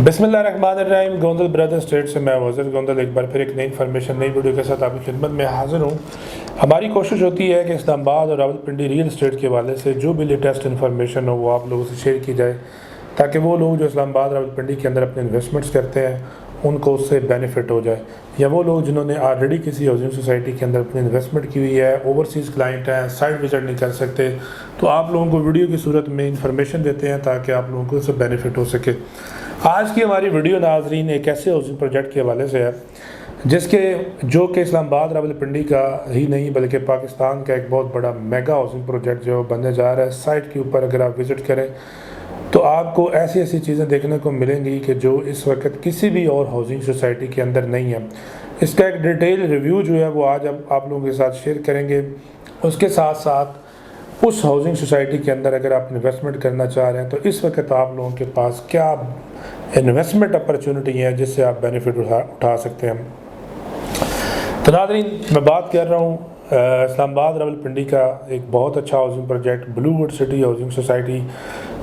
बिस्मिल्लाहिर्रहमानिर्रहीम। Gondal brother state से मैं वज़ीर गोंदल एक बार फिर एक नई इन्फॉर्मेशन नई वीडियो के साथ आपकी खिदमत में हाज़िर हूँ। हमारी कोशिश होती है कि इस्लामाबाद और रावलपिंडी रियल एस्टेट के हवाले से जो भी लेटेस्ट इन्फॉर्मेशन हो वो आप लोगों से शेयर की जाए, ताकि वो लोग जो इस्लामाबाद रावलपिंडी के अंदर अपने इन्वेस्टमेंट्स करते हैं उनको उससे बेनिफिट हो जाए, या वो लोग जिन्होंने ऑलरेडी किसी हाउसिंग सोसाइटी के अंदर अपनी इन्वेस्टमेंट की हुई है, ओवरसीज़ क्लाइंट हैं, साइट विजिट नहीं कर सकते, तो आप लोगों को वीडियो की सूरत में इन्फॉर्मेशन देते हैं ताकि आप लोगों को उससे बेनिफिट हो सके। आज की हमारी वीडियो नाजरीन एक ऐसे हाउसिंग प्रोजेक्ट के हवाले से है जो कि इस्लामाबाद रावलपिंडी का ही नहीं बल्कि पाकिस्तान का एक बहुत बड़ा मेगा हाउसिंग प्रोजेक्ट जो बनने जा रहा है। साइट के ऊपर अगर आप विज़िट करें तो आपको ऐसी ऐसी चीज़ें देखने को मिलेंगी कि जो इस वक्त किसी भी और हाउसिंग सोसाइटी के अंदर नहीं है। इसका एक डिटेल रिव्यू जो है वो आज आप लोगों के साथ शेयर करेंगे। उसके साथ साथ उस हाउसिंग सोसाइटी के अंदर अगर आप इन्वेस्टमेंट करना चाह रहे हैं तो इस वक्त आप लोगों के पास क्या इन्वेस्टमेंट अपॉर्चुनिटी है जिससे आप बेनिफिट उठा सकते हैं। तो नाज़रीन, मैं बात कर रहा हूँ इस्लामाबाद रावलपिंडी का एक बहुत अच्छा housing project Bluewood city housing society,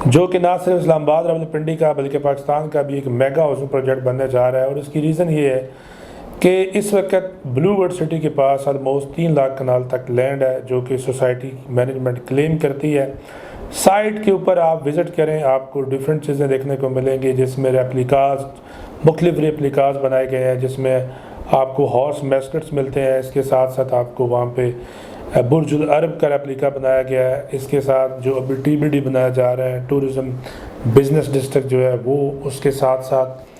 जो कि ना सिर्फ इस्लामाबाद रावलपिंडी का बल्कि पाकिस्तान का भी एक मेगा हाउसिंग प्रोजेक्ट बनने जा रहा है। और इसकी रीज़न ये है कि इस वक्त ब्लूवुड सिटी के पास ऑलमोस्ट 3 लाख कनाल तक लैंड है जो कि सोसाइटी मैनेजमेंट क्लेम करती है। साइट के ऊपर आप विज़िट करें, आपको डिफरेंट चीज़ें देखने को मिलेंगी जिसमें रेप्लिकाज मुख्तलिफ रेप्लिकाज बनाए गए हैं, जिसमें आपको हॉर्स मैस्कट्स मिलते हैं। इसके साथ साथ आपको वहाँ पे बुर्जुल अरब का रेप्लिका बनाया गया है। इसके साथ जो अभी TBD बनाया जा रहा है, टूरिज़म बिजनेस डिस्ट्रिक्ट जो है वो, उसके साथ साथ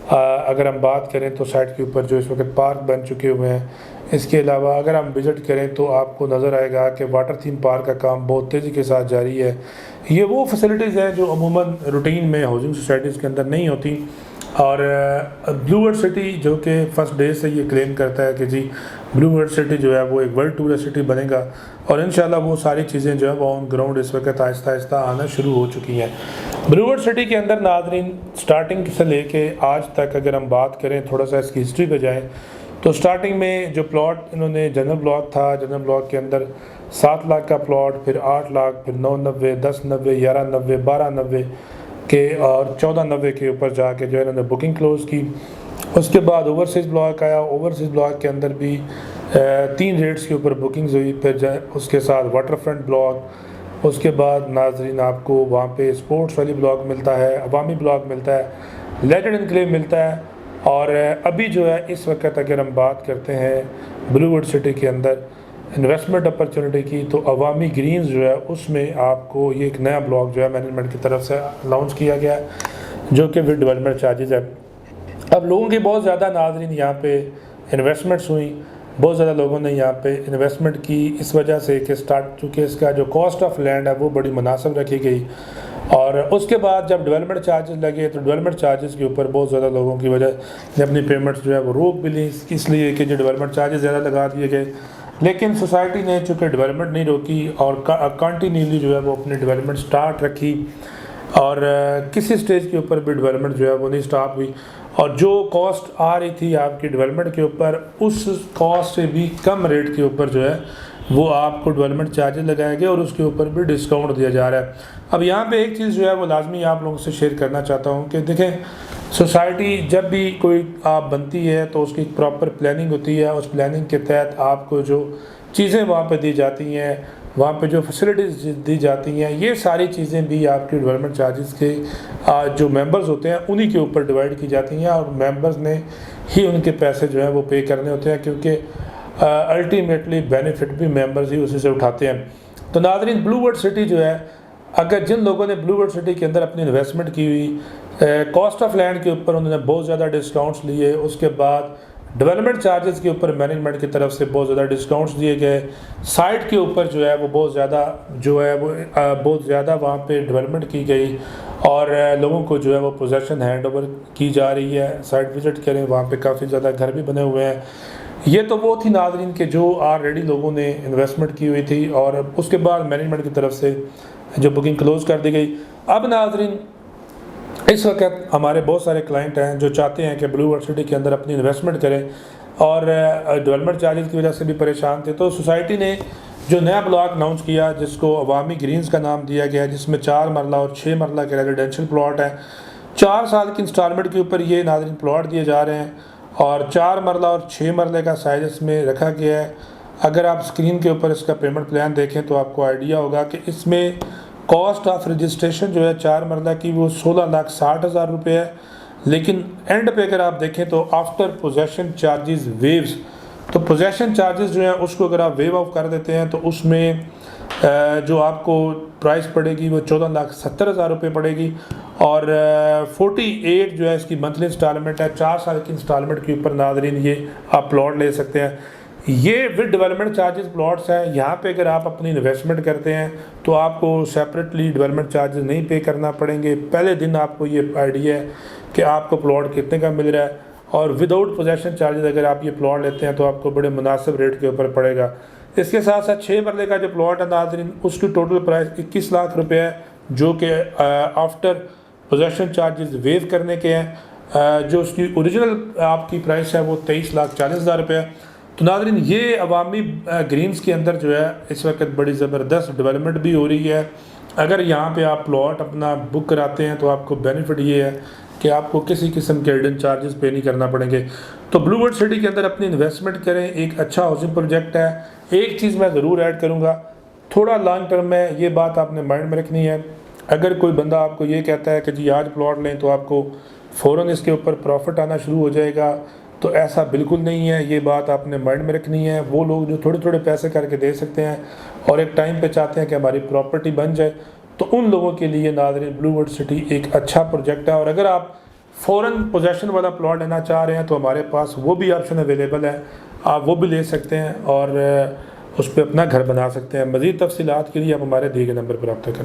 अगर हम बात करें तो साइट के ऊपर जो इस वक्त पार्क बन चुके हुए हैं। इसके अलावा अगर हम विज़िट करें तो आपको नज़र आएगा कि वाटर थीम पार्क का काम बहुत तेज़ी के साथ जारी है। ये वो फैसिलिटीज़ हैं जो अमूमन रूटीन में हाउसिंग सोसाइटीज़ के अंदर नहीं होती। और ब्लूवुड सिटी जो कि फर्स्ट डे से ये क्लेम करता है कि जी ब्लूवुड सिटी जो है वो एक वर्ल्ड टूरिस्ट सिटी बनेगा, और इंशाल्लाह वो सारी चीज़ें जो है वो ऑन ग्राउंड इस वक्त आहिस्ता आहिस्ता आना शुरू हो चुकी हैं। ब्लूवुड सिटी के अंदर नाज़रीन स्टार्टिंग से लेके आज तक अगर हम बात करें, थोड़ा सा इसकी हिस्ट्री पे जाएँ तो स्टार्टिंग में जो प्लॉट इन्होंने जनरल ब्लॉक था, जनरल ब्लॉक के अंदर 7 लाख का प्लॉट, फिर 8 लाख, फिर 990, 1090, 1190, 1290 के और 1490 के ऊपर जाके जो है इन्होंने बुकिंग क्लोज़ की। उसके बाद ओवरसीज़ ब्लॉक आया। ओवरसीज़ ब्लॉक के अंदर भी 3 रेट्स के ऊपर बुकिंग्स हुई। फिर उसके साथ वाटर फ्रंट ब्लॉक, उसके बाद नाजरीन आपको वहाँ पे स्पोर्ट्स वाली ब्लॉक मिलता है, अवामी ब्लॉक मिलता है, लेजेंड इनक्लेव मिलता है। और अभी जो है इस वक्त अगर हम बात करते हैं ब्लूवुड सिटी के अंदर इन्वेस्टमेंट अपॉर्चुनिटी की, तो अवामी ग्रीन्स जो है उसमें आपको ये एक नया ब्लॉक जो है मैनेजमेंट की तरफ से लॉन्च किया गया है जो कि विद डेवलपमेंट चार्जेस है। अब लोगों की बहुत ज़्यादा नाज़रीन यहाँ पे इन्वेस्टमेंट्स हुई, बहुत ज़्यादा लोगों ने यहाँ पे इन्वेस्टमेंट की इस वजह से कि चूँकि इसका जो कॉस्ट ऑफ लैंड है वो बड़ी मुनासिब रखी गई। और उसके बाद जब डेवलपमेंट चार्जेस लगे तो डेवलपमेंट चार्जेस के ऊपर बहुत ज़्यादा लोगों की वजह ने अपनी पेमेंट्स जो है वो रोक भी ली, इसलिए कि जो डेवलपमेंट चार्जेस ज़्यादा लगा दिए गए। लेकिन सोसाइटी ने चूँकि डेवलपमेंट नहीं रोकी और कंटिन्यूली जो है वो अपनी डेवलपमेंट स्टार्ट रखी, और किसी स्टेज के ऊपर भी डेवलपमेंट जो है वो नहीं स्टॉप हुई। और जो कॉस्ट आ रही थी आपकी डेवलपमेंट के ऊपर, उस कॉस्ट से भी कम रेट के ऊपर जो है वो आपको डेवलपमेंट चार्जेस लगाए गए और उसके ऊपर भी डिस्काउंट दिया जा रहा है। अब यहाँ पे एक चीज़ जो है वो लाजमी आप लोगों से शेयर करना चाहता हूँ कि देखें, सोसाइटी जब भी कोई आप बनती है तो उसकी एक प्रॉपर प्लानिंग होती है। उस प्लानिंग के तहत आपको जो चीज़ें वहाँ पे दी जाती हैं, वहाँ पे जो फैसिलिटीज़ दी जाती हैं, ये सारी चीज़ें भी आपकी डेवलपमेंट चार्जेस के जो मेंबर्स होते हैं उन्हीं के ऊपर डिवाइड की जाती हैं, और मेंबर्स ने ही उनके पैसे जो हैं वो पे करने होते हैं, क्योंकि अल्टीमेटली बेनिफिट भी मेंबर्स ही उसी से उठाते हैं। तो नाज़रीन, ब्लूवुड सिटी जो है, अगर जिन लोगों ने ब्लूवुड सिटी के अंदर अपनी इन्वेस्टमेंट की हुई, कॉस्ट ऑफ लैंड के ऊपर उन्होंने बहुत ज़्यादा डिस्काउंट्स लिए, उसके बाद डेवलपमेंट चार्जेस के ऊपर मैनेजमेंट की तरफ से बहुत ज़्यादा डिस्काउंट्स दिए गए, साइट के ऊपर जो है वो बहुत ज़्यादा वहाँ पे डेवलपमेंट की गई, और लोगों को जो है वो पोजेसन हैंड ओवर की जा रही है। साइट विज़िट करें, वहाँ पे काफ़ी ज़्यादा घर भी बने हुए हैं। ये तो वो थी नाज़रीन के जो ऑलरेडी लोगों ने इन्वेस्टमेंट की हुई थी, और उसके बाद मैनेजमेंट की तरफ से जो बुकिंग क्लोज़ कर दी गई। अब नाज़रीन, इस वक्त हमारे बहुत सारे क्लाइंट हैं जो चाहते हैं कि ब्लूवुड सिटी के अंदर अपनी इन्वेस्टमेंट करें, और डेवलपमेंट चार्जेस की वजह से भी परेशान थे। तो सोसाइटी ने जो नया ब्लॉक अनाउंस किया जिसको अवामी ग्रीन्स का नाम दिया गया है, जिसमें 4 मरला और 6 मरला के रेजिडेंशियल प्लॉट हैं, 4 साल की इंस्टॉलमेंट के ऊपर ये नाज़रीन प्लॉट दिए जा रहे हैं और 4 मरला और 6 मरले का साइज़ इसमें रखा गया है। अगर आप स्क्रीन के ऊपर इसका पेमेंट प्लान देखें तो आपको आइडिया होगा कि इसमें कॉस्ट ऑफ रजिस्ट्रेशन जो है 4 मरला की वो 16,60,000 रुपये है, लेकिन एंड पे अगर आप देखें तो आफ्टर पोजेसन चार्जेस वेव्स, तो पोजेसन चार्जेस जो है उसको अगर आप वेव ऑफ कर देते हैं तो उसमें जो आपको प्राइस पड़ेगी वो 14,70,000 रुपये पड़ेगी और 48 जो है इसकी मंथली इंस्टॉलमेंट है। 4 साल की इंस्टॉलमेंट के ऊपर नाज़रीन ये आप प्लॉट ले सकते हैं। ये विद डेवलपमेंट चार्जेस प्लॉट्स हैं। यहाँ पे अगर आप अपनी इन्वेस्टमेंट करते हैं तो आपको सेपरेटली डेवलपमेंट चार्जेस नहीं पे करना पड़ेंगे। पहले दिन आपको ये आइडिया है कि आपको प्लॉट कितने का मिल रहा है और विदाउट पोजेसन चार्जेस अगर आप ये प्लॉट लेते हैं तो आपको बड़े मुनासिब रेट के ऊपर पड़ेगा। इसके साथ साथ 6 मरले का जो प्लॉट है नाज़रीन उसकी टोटल प्राइस 21 लाख रुपये है, जो कि आफ्टर पोजेसन चार्जेस वेव करने के हैं। जो उसकी ओरिजिनल आपकी प्राइस है वो 23,40,000 रुपये है। तो नाज़रीन ये अवामी ग्रीन्स के अंदर जो है इस वक्त बड़ी ज़बरदस्त डेवलपमेंट भी हो रही है। अगर यहाँ पे आप प्लॉट अपना बुक कराते हैं तो आपको बेनिफिट ये है कि आपको किसी किस्म के हिडन चार्जेस पे नहीं करना पड़ेंगे। तो ब्लूवर्ड सिटी के अंदर अपनी इन्वेस्टमेंट करें, एक अच्छा हाउसिंग प्रोजेक्ट है। एक चीज़ मैं ज़रूर ऐड करूँगा, थोड़ा लॉन्ग टर्म में ये बात आपने माइंड में रखनी है। अगर कोई बंदा आपको ये कहता है कि जी आज प्लॉट लें तो आपको फ़ौरन इसके ऊपर प्रॉफिट आना शुरू हो जाएगा, तो ऐसा बिल्कुल नहीं है। ये बात आपने माइंड में रखनी है। वो लोग जो थोड़े थोड़े पैसे करके दे सकते हैं और एक टाइम पे चाहते हैं कि हमारी प्रॉपर्टी बन जाए, तो उन लोगों के लिए नाज़रीन ब्लूवर्ड सिटी एक अच्छा प्रोजेक्ट है। और अगर आप फ़ौरन पोजेसन वाला प्लॉट लेना चाह रहे हैं तो हमारे पास वो भी ऑप्शन अवेलेबल है, आप वो भी ले सकते हैं और उस पर अपना घर बना सकते हैं। मज़ीद तफसीलात के लिए आप हमारे दिए गए नंबर पर रब्ता करें।